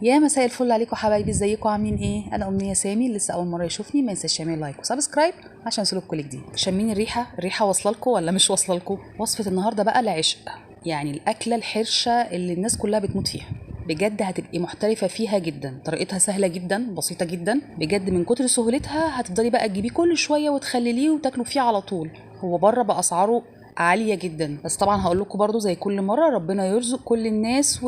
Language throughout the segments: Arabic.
يا مساء الفل عليكم حبايبي، ازيكم عاملين ايه؟ انا امنيه سامي. لسه اول مره يشوفني ما ينساش يعمل لايك وسبسكرايب عشان يوصلكوا كل جديد. شامين الريحه واصله لكم ولا مش واصله لكم؟ وصفه النهارده بقى العشق، يعني الاكله الحرشه اللي الناس كلها بتموت فيها. بجد هتبقي محترفه فيها جدا، طريقتها سهله جدا بسيطه جدا. بجد من كتر سهولتها هتفضلي بقى تجيبيه كل شويه وتخلليه وتاكلوا فيه على طول. هو بره باسعاره عالية جدا، بس طبعا هقول لكم برضو زي كل مرة ربنا يرزق كل الناس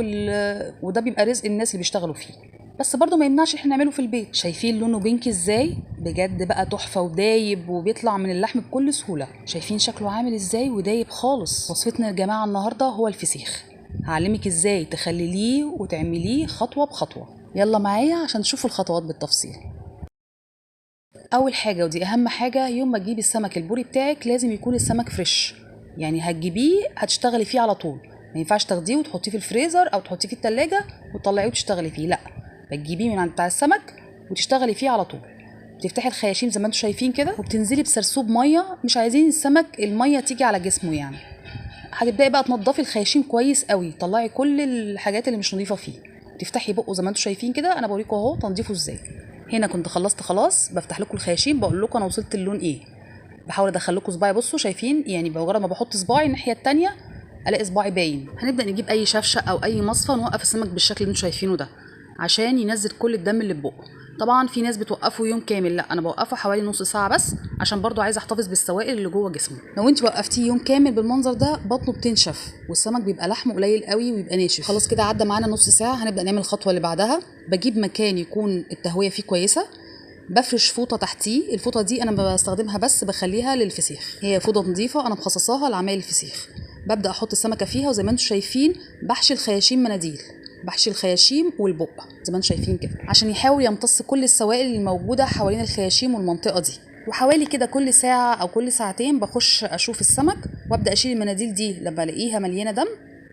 وده بيبقى رزق الناس اللي بيشتغلوا فيه، بس برضو ما يمنعش احنا نعمله في البيت. شايفين لونه بينك ازاي؟ بجد بقى تحفة ودايب وبيطلع من اللحم بكل سهولة. شايفين شكله عامل ازاي ودايب خالص. وصفتنا يا جماعة النهاردة هو الفسيخ. هعلمك ازاي تخلليه وتعمليه خطوة بخطوة. يلا معايا عشان تشوفوا الخطوات بالتفصيل. اول حاجة ودي اهم حاجة، يوم ما تجيبي السمك البوري بتاعك لازم يكون السمك فريش، يعني هتجيبيه هتشتغلي فيه على طول. ما ينفعش تاخديه وتحطيه في الفريزر او تحطيه في التلاجة وتطلعيه وتشتغلي فيه، لا، بتجيبيه من عند بتاع السمك وتشتغلي فيه على طول. بتفتحي الخياشيم زي ما انتم شايفين كده وبتنزلي بسرسوب ميه، مش عايزين السمك الميه تيجي على جسمه يعني. هتبداي بقى تنضفي الخياشيم كويس قوي، طلعي كل الحاجات اللي مش نظيفه فيه. تفتحي بقه زي ما انتم شايفين كده، انا بوريكم اهو تنظيفه ازاي. هنا كنت خلصت خلاص، بفتح لكم الخياشيم بقول لكم انا وصلت اللون ايه. بحاول ادخل لكم صباعي، بصوا شايفين يعني بمجرد ما بحط صباعي الناحيه الثانيه الاقي صباعي باين. هنبدا نجيب اي شفشه او اي مصفى نوقف السمك بالشكل اللي انتم شايفينه ده عشان ينزل كل الدم اللي في بقه. طبعا في ناس بتوقفه يوم كامل، لا انا بوقفه حوالي نص ساعه بس عشان برضو عايزه احتفظ بالسوائل اللي جوه جسمه. لو انت وقفتيه يوم كامل بالمنظر ده بطنه بتنشف والسمك بيبقى لحمه قليل قوي ويبقى ناشف. خلاص كده عدى معانا نص ساعه، هنبدا نعمل الخطوه اللي بعدها. بجيب مكان يكون التهويه فيه كويسه، بفرش فوطه تحتيه. الفوطه دي انا بستخدمها بس بخليها للفسيخ، هي فوطه نظيفه انا مخصصاها لعمايل الفسيخ. ببدا احط السمكه فيها وزي ما انتم شايفين بحشي الخياشيم مناديل، بحشي الخياشيم والبق زي ما انتم شايفين كده عشان يحاول يمتص كل السوائل الموجوده حوالين الخياشيم والمنطقه دي. وحوالي كده كل ساعه او كل ساعتين بخش اشوف السمك وابدا اشيل المناديل دي لما الاقيها مليانه دم.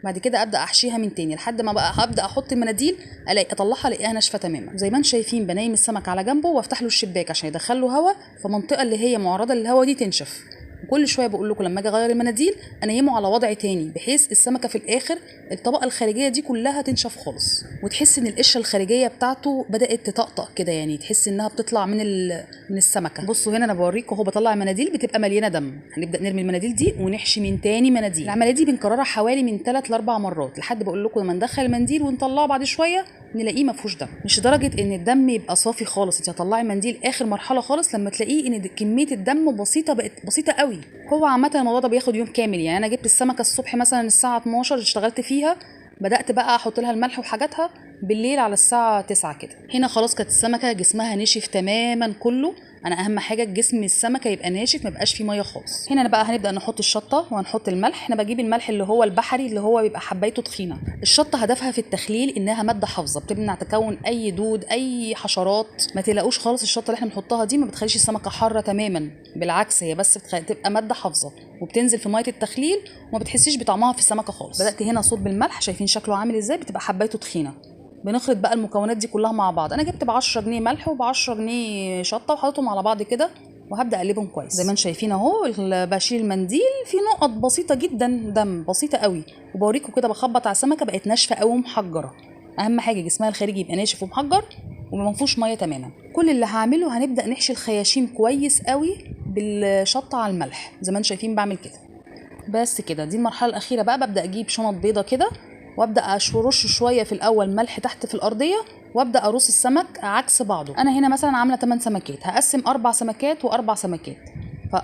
بعد كده ابدا احشيها من تاني لحد ما بقى هبدا احط المناديل اطلعها الاقيها ناشفه تماما. زي ما انتم شايفين بنيم السمك على جنبه وافتح له الشباك عشان يدخل له هواء، فالمنطقه اللي هي معرضه للهواء دي تنشف. وكل شويه بقول لكم لما اجي اغير المناديل انيمه على وضع تاني بحيث السمكه في الاخر الطبقه الخارجيه دي كلها تنشف خالص، وتحس ان القشره الخارجيه بتاعته بدات تطقطق كده، يعني تحس انها بتطلع من السمكه. بصوا هنا انا بوريكم اهو بطلع المناديل بتبقى مليانه دم. هنبدا نرمي المناديل دي ونحشي من تاني مناديل. العمليه دي بنكررها حوالي من 3 ل 4 مرات لحد بقول لكم لما ندخل المنديل ونطلعه بعد شويه نلاقيه ما فيهوش دم. مش لدرجه ان الدم يبقى صافي خالص، انت هتطلعي منديل اخر مرحله خالص لما تلاقيه ان كميه الدم بسيطه، بقت بسيطه قوي. هو عامه الموضوع ده بياخد يوم كامل، يعني انا جبت السمكه الصبح مثلا الساعه 12 اشتغلت فيها، بدات بقى احط لها الملح وحاجاتها بالليل على الساعه 9 كده. هنا خلاص كانت السمكه جسمها نشف تماما كله. انا اهم حاجه جسم السمكه يبقى ناشف ما يبقاش فيه ميه خالص. هنا بقى هنبدا نحط الشطه وهنحط الملح. انا بجيب الملح اللي هو البحري اللي هو بيبقى حبايته تخينه. الشطه هدفها في التخليل انها ماده حافظه بتمنع تكون اي دود اي حشرات. ما تلاقوش خالص الشطه اللي احنا بنحطها دي ما بتخليش السمكه حاره تماما، بالعكس هي بس تبقى ماده حافظه وبتنزل في ميه التخليل وما بتحسيش بطعمها في السمكه خالص. بدات هنا اصب بالملح، شايفين شكله عامل ازاي، بتبقى حبايته تخينه. بنخلط بقى المكونات دي كلها مع بعض. انا جبت ب10 جنيه ملح وب10 جنيه شطه وحطيتهم على بعض كده وهبدا اقلبهم كويس. زي ما انتم شايفين اهو بشيل المنديل في نقط بسيطه جدا دم بسيطه قوي، وبوريكم كده بخبط على السمكه بقت ناشفه قوي ومحجره. اهم حاجه جسمها الخارجي يبقى ناشف ومحجر وما فيهوش ميه تماما. كل اللي هعمله هنبدا نحشي الخياشيم كويس قوي بالشطه على الملح زي ما انتم شايفين بعمل كده. بس كده دي المرحله الاخيره بقى. ببدا اجيب شنط بيضه كده وابدا ارش شويه في الاول ملح تحت في الارضيه وابدا ارص السمك عكس بعضه. انا هنا مثلا عامله 8 سمكات، هقسم 4 سمكات و4 سمكات،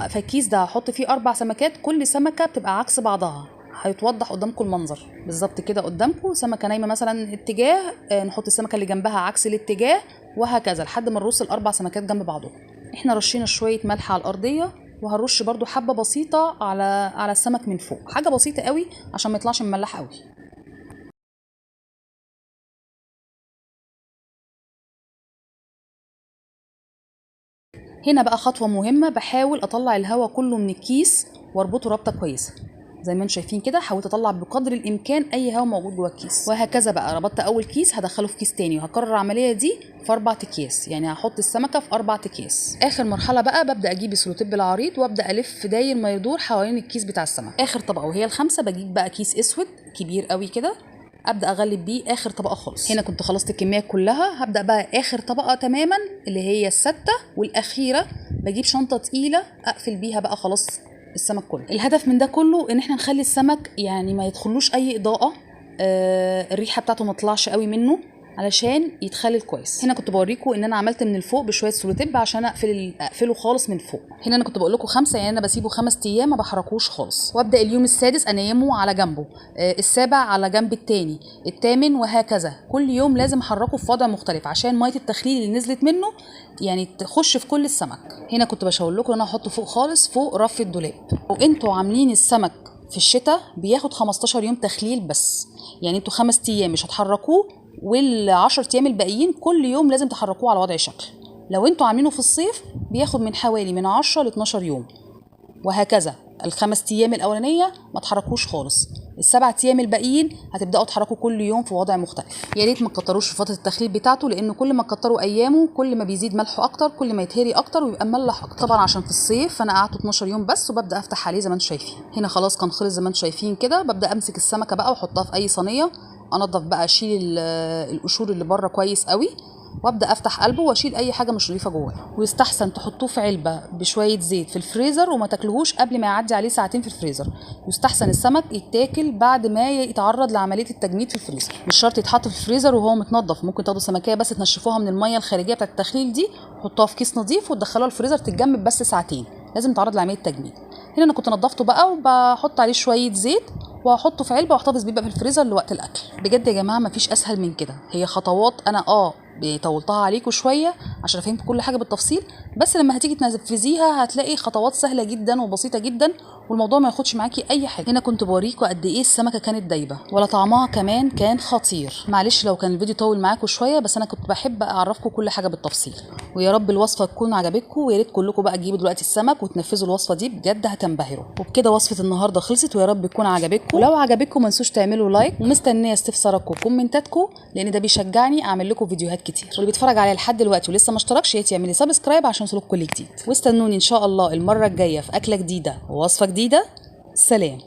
فالكيس ده هحط فيه 4 سمكات، كل سمكه بتبقى عكس بعضها. هيتوضح قدامكم المنظر بالظبط كده قدامكم. سمكه نايمه مثلا اتجاه، نحط السمكه اللي جنبها عكس الاتجاه وهكذا لحد ما نرص ال4 سمكات جنب بعضهم. احنا رشينا شويه ملح على الارضيه وهرش برضو حبه بسيطه على السمك من فوق، حاجه بسيطه قوي عشان ما يطلعش مملح قوي. هنا بقى خطوه مهمه، بحاول اطلع الهواء كله من الكيس واربطه ربطه كويسه زي ما انتم شايفين كده. حاولت اطلع بقدر الامكان اي هواء موجود جوه الكيس وهكذا بقى. ربطت اول كيس هدخله في كيس تاني وهكرر العمليه دي في 4 اكياس، يعني هحط السمكه في 4 اكياس. اخر مرحله بقى ببدا اجيب السلوتيب العريض وابدا الف داير ما يدور حوالين الكيس بتاع السمك. اخر طبقه وهي الخامسه بجيب بقى كيس اسود كبير قوي كده ابدا اغلب بيه اخر طبقه خالص. هنا كنت خلصت الكميه كلها، هبدا بقى اخر طبقه تماما اللي هي السته والاخيره. بجيب شنطه تقيله اقفل بيها بقى خلاص السمك كله. الهدف من ده كله ان احنا نخلي السمك يعني ما يدخلوش اي اضاءه، الريحه بتاعته ما تطلعش قوي منه علشان يتخلل كويس. هنا كنت بوريكم ان انا عملت من الفوق بشويه سولوتيب عشان اقفله خالص من فوق. هنا انا كنت بقول لكم 5، يعني انا بسيبه 5 ايام ما بحركوش خالص. وابدا اليوم السادس انيمه على جنبه، السابع على جنب التاني، الثامن وهكذا. كل يوم لازم احركه في وضع مختلف عشان ميه التخليل اللي نزلت منه يعني تخش في كل السمك. هنا كنت بشاور لكم ان انا احطه فوق خالص فوق رف الدولاب. وانتوا عاملين السمك في الشتاء بياخد 15 يوم تخليل بس، يعني انتوا 5 ايام مش هتحركوه، وال10 ايام الباقيين كل يوم لازم تحركوه على وضع شكل. لو انتوا عاملينه في الصيف بياخد من حوالي من 10 ل 12 يوم وهكذا. ال5 ايام الاولانيه ما تحركوش خالص، ال7 ايام الباقيين هتبداوا تحركوا كل يوم في وضع مختلف. يا ريت ما تكتروش في فتره التخليل بتاعته، لان كل ما تكتروا ايامه كل ما بيزيد ملحه اكتر، كل ما يتهري اكتر ويبقى مملح اكتر. طبعا عشان في الصيف فانا قعدته 12 يوم بس، وببدا افتح عليه زي ما انتم شايفين. هنا خلاص كان خلص زي ما انتم شايفين كده. ببدا امسك السمكه بقى واحطها في اي صينيه، انضف بقى، اشيل القشور اللي بره كويس قوي، وابدا افتح قلبه واشيل اي حاجه مش نظيفه جواه. ويستحسن تحطوه في علبه بشويه زيت في الفريزر وما تاكلوهوش قبل ما يعدي عليه ساعتين في الفريزر. يستحسن السمك يتاكل بعد ما يتعرض لعمليه التجميد في الفريزر، مش شرط يتحط في الفريزر وهو متنضف. ممكن تاخدوا سمكيه بس تنشفوها من الميه الخارجيه بتاعه التخليل دي، تحطوها في كيس نظيف وتدخلوها الفريزر تتجمد بس ساعتين، لازم تعرض لعمليه التجميد. هنا انا كنت نضفته بقى وبحط عليه شويه زيت وهحطه في علبه واحتفظ بيه بقى في الفريزر لوقت الاكل. بجد يا جماعه مفيش اسهل من كده. هي خطوات انا طولتها عليكم شويه عشان افهمكم كل حاجه بالتفصيل، بس لما هتيجي تنفذيها هتلاقي خطوات سهله جدا وبسيطه جدا، والموضوع ما ياخدش معاكي اي حاجه. هنا كنت بوريكم قد ايه السمكه كانت دايبه، ولا طعمها كمان كان خطير. معلش لو كان الفيديو طول معاكم شويه، بس انا كنت بحب اعرفكم كل حاجه بالتفصيل. ويا رب الوصفه تكون عجبتكم، ويا ريت كلكم بقى تجيبوا دلوقتي السمك وتنفذوا الوصفه دي، بجد هتنبهروا. وبكده وصفه النهارده خلصت، ويا رب تكون عجبتكم. ولو عجبتكم ما تنسوش تعملوا لايك، ومستنيه استفساراتكم وكومنتاتكم لان ده بيشجعني اعمل لكم فيديوهات كتير. واللي بيتفرج عليا لحد دلوقتي ولسه ما اشتركش يعمل لي سبسكرايب عشان يوصلك كل جديد. واستنوني ان شاء الله المره الجايه في اكله جديده ووصفه جديده. سلام.